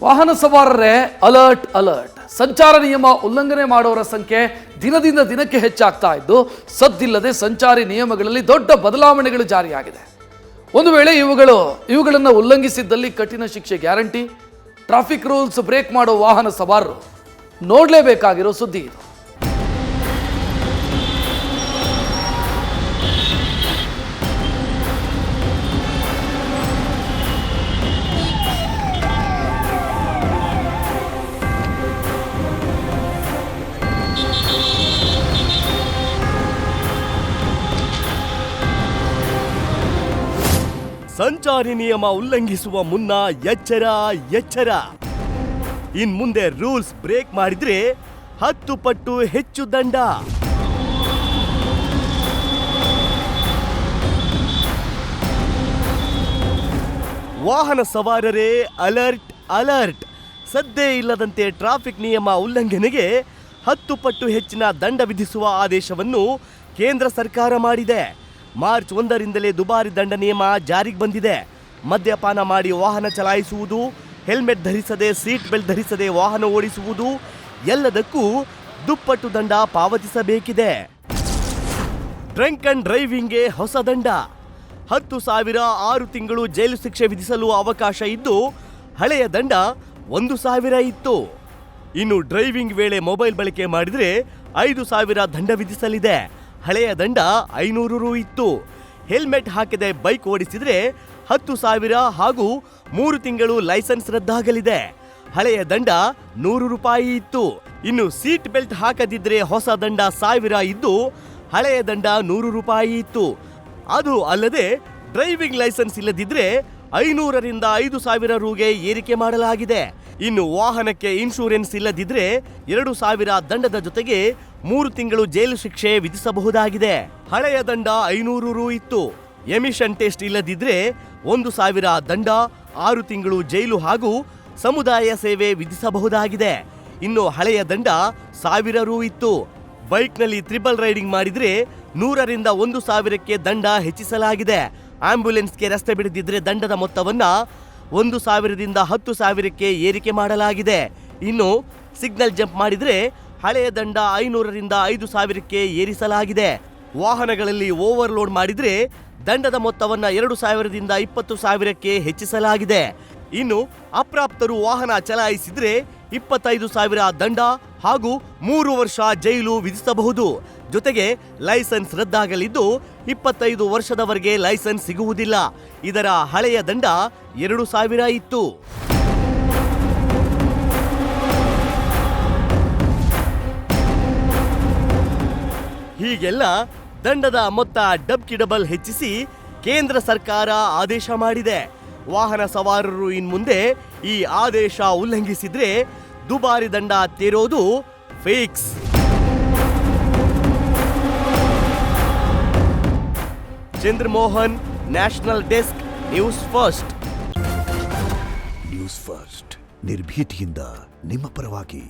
ವಾಹನ ಸವಾರರೇ alert alert. ಸಂಚಾರ ನಿಯಮ ಉಲ್ಲಂಘನೆ ಮಾಡೋರ ಸಂಖ್ಯೆ ದಿನದಿಂದ ದಿನಕ್ಕೆ ಹೆಚ್ಚಾಗ್ತಾ ಇದ್ದು ಸದ್ದಿಲ್ಲದೆ ಸಂಚಾರಿ ನಿಯಮಗಳಲ್ಲಿ ದೊಡ್ಡ ಬದಲಾವಣೆಗಳು ಜಾರಿಯಾಗಿದೆ. ಒಂದು ವೇಳೆ ಇವುಗಳನ್ನು ಉಲ್ಲಂಘಿಸಿದ್ದಲ್ಲಿ ಕಠಿಣ ಶಿಕ್ಷೆ ಗ್ಯಾರಂಟಿ. ಟ್ರಾಫಿಕ್ ರೂಲ್ಸ್ ಬ್ರೇಕ್ ಮಾಡೋ ವಾಹನ ಸವಾರರು ನೋಡಲೇಬೇಕಾಗಿರೋ ಸುದ್ದಿ ಇದು. ಸಂಚಾರಿ ನಿಯಮ ಉಲ್ಲಂಘಿಸುವ ಮುನ್ನ ಎಚ್ಚರ ಎಚ್ಚರ. ಇನ್ ಮುಂದೆ ರೂಲ್ಸ್ ಬ್ರೇಕ್ ಮಾಡಿದ್ರೆ 10 ಪಟ್ಟು ಹೆಚ್ಚು ದಂಡ. ವಾಹನ ಸವಾರರೇ ಅಲರ್ಟ್ ಅಲರ್ಟ್. ಸದ್ದೇ ಇಲ್ಲದಂತೆ ಟ್ರಾಫಿಕ್ ನಿಯಮ ಉಲ್ಲಂಘನೆಗೆ 10 ಪಟ್ಟು ಹೆಚ್ಚಿನ ದಂಡ ವಿಧಿಸುವ ಆದೇಶವನ್ನು ಕೇಂದ್ರ ಸರ್ಕಾರ ಮಾಡಿದೆ. ಮಾರ್ಚ್ 1ರಿಂದಲೇ ದುಬಾರಿ ದಂಡ ನಿಯಮ ಜಾರಿಗೆ ಬಂದಿದೆ. ಮದ್ಯಪಾನ ಮಾಡಿ ವಾಹನ ಚಲಾಯಿಸುವುದು, ಹೆಲ್ಮೆಟ್ ಧರಿಸದೆ, ಸೀಟ್ ಬೆಲ್ಟ್ ಧರಿಸದೆ ವಾಹನ ಓಡಿಸುವುದು ಎಲ್ಲದಕ್ಕೂ ದುಪ್ಪಟ್ಟು ದಂಡ ಪಾವತಿಸಬೇಕಿದೆ. ಡ್ರಂಕ್ ಅಂಡ್ ಡ್ರೈವಿಂಗ್ಗೆ ಹೊಸ ದಂಡ 10,000 6 ತಿಂಗಳು ಜೈಲು ಶಿಕ್ಷೆ ವಿಧಿಸಲು ಅವಕಾಶ ಇದ್ದು ಹಳೆಯ ದಂಡ 1,000 ಇತ್ತು. ಇನ್ನು ಡ್ರೈವಿಂಗ್ ವೇಳೆ ಮೊಬೈಲ್ ಬಳಕೆ ಮಾಡಿದರೆ 5,000 ದಂಡ ವಿಧಿಸಲಿದೆ. ಹಳೆಯ ದಂಡ 500 ರು ಇತ್ತು. ಹೆಲ್ಮೆಟ್ ಹಾಕದೆ ಬೈಕ್ ಓಡಿಸಿದ್ರೆ 10,000 ಹಾಗೂ 3 ತಿಂಗಳು ಲೈಸೆನ್ಸ್ ರದ್ದಾಗಲಿದೆ. ಹಳೆಯ ದಂಡ 100 ರೂಪಾಯಿ ಇತ್ತು. ಇನ್ನು ಸೀಟ್ ಬೆಲ್ಟ್ ಹಾಕದಿದ್ರೆ ಹೊಸ ದಂಡ 1,000 ಇದ್ದು ಹಳೆಯ ದಂಡ 100 ರೂಪಾಯಿ ಇತ್ತು. ಅದು ಅಲ್ಲದೆ ಡ್ರೈವಿಂಗ್ ಲೈಸೆನ್ಸ್ ಇಲ್ಲದಿದ್ರೆ 500ರಿಂದ 5,000 ರುಗೆ ಏರಿಕೆ ಮಾಡಲಾಗಿದೆ. ಇನ್ನು ವಾಹನಕ್ಕೆ ಇನ್ಶೂರೆನ್ಸ್ ಇಲ್ಲದಿದ್ರೆ 2,000 ದಂಡದ ಜೊತೆಗೆ 3 ತಿಂಗಳು ಜೈಲು ಶಿಕ್ಷೆ ವಿಧಿಸಬಹುದಾಗಿದೆ. ಹಳೆಯ ದಂಡ 500 ರು ಇತ್ತು. ಎಮಿಷನ್ ಟೆಸ್ಟ್ ಇಲ್ಲದಿದ್ರೆ 1,000 ದಂಡ, 6 ತಿಂಗಳು ಜೈಲು ಹಾಗೂ ಸಮುದಾಯ ಸೇವೆ ವಿಧಿಸಬಹುದಾಗಿದೆ. ಇನ್ನು ಹಳೆಯ ದಂಡ 1,000 ರು ಇತ್ತು. ಬೈಕ್ನಲ್ಲಿ ಟ್ರಿಬಲ್ ರೈಡಿಂಗ್ ಮಾಡಿದ್ರೆ 100ರಿಂದ 1,000ಕ್ಕೆ ದಂಡ ಹೆಚ್ಚಿಸಲಾಗಿದೆ. ಆಂಬ್ಯುಲೆನ್ಸ್ಗೆ ರಸ್ತೆ ಬಿಡದಿದ್ರೆ ದಂಡದ ಮೊತ್ತವನ್ನ 1,000ದಿಂದ 10,000ಕ್ಕೆ ಏರಿಕೆ ಮಾಡಲಾಗಿದೆ. ಇನ್ನು ಸಿಗ್ನಲ್ ಜಂಪ್ ಮಾಡಿದ್ರೆ ಹಳೆಯ ದಂಡ 500ರಿಂದ 5,000ಕ್ಕೆ ಏರಿಸಲಾಗಿದೆ. ವಾಹನಗಳಲ್ಲಿ ಓವರ್ಲೋಡ್ ಮಾಡಿದ್ರೆ ದಂಡದ ಮೊತ್ತವನ್ನ 2,000ದಿಂದ 20,000ಕ್ಕೆ ಹೆಚ್ಚಿಸಲಾಗಿದೆ. ಇನ್ನು ಅಪ್ರಾಪ್ತರು ವಾಹನ ಚಲಾಯಿಸಿದ್ರೆ 25,000 ದಂಡ ಹಾಗೂ 3 ವರ್ಷ ಜೈಲು ವಿಧಿಸಬಹುದು. ಜೊತೆಗೆ ಲೈಸೆನ್ಸ್ ರದ್ದಾಗಲಿದ್ದು 25 ವರ್ಷದವರೆಗೆ ಲೈಸೆನ್ಸ್ ಸಿಗುವುದಿಲ್ಲ. ಇದರ ಹಳೆಯ ದಂಡ 2,000 ಇತ್ತು. ಹೀಗೆಲ್ಲ ದಂಡದ ಮೊತ್ತ ಡಬಲ್ ಹೆಚ್ಚಿಸಿ ಕೇಂದ್ರ ಸರ್ಕಾರ ಆದೇಶ ಮಾಡಿದೆ. ವಾಹನ ಸವಾರರು ಇನ್ಮುಂದೆ ಈ ಆದೇಶ ಉಲ್ಲಂಘಿಸಿದ್ರೆ ದುಬಾರಿ ದಂಡ ತೆರೋದು fix. Chandramohan, national desk, news first. News first ನಿರ್ಭೀತಿಯಿಂದ ನಿಮ್ಮ ಪರವಾಗಿ.